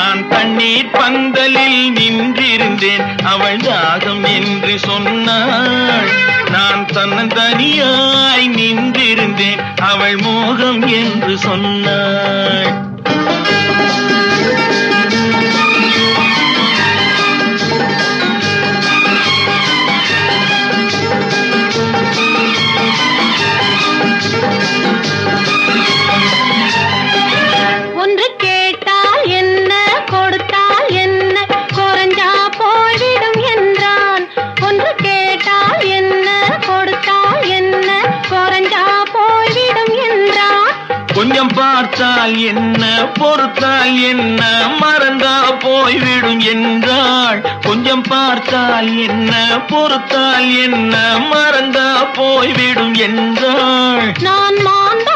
நான் தண்ணீர் பந்தலில் நின்றிருந்தேன், அவள் தாகம் என்று சொன்னாள். நான் தன்னந்தனியாய் நின்றிருந்தேன், அவள் மோகம் என்று சொன்னாள். ஒன்று கேட்டால் என்ன, கொடுத்தால் என்ன, குறைஞ்சா போய்விடும் என்றான். ஒன்று கேட்டால் என்ன, கொடுத்தால் என்ன, குறைஞ்சா போய்விடும் என்றான். கொஞ்சம் பார்த்தால் என்ன, பொறுத்தால் என்ன, மறந்தா போய்விடும் என்றாள். கொஞ்சம் பார்த்தால் என்ன, பொறுத்தால் என்ன, மறந்தா போய்விடும் என்றாள். நான் மாண்ட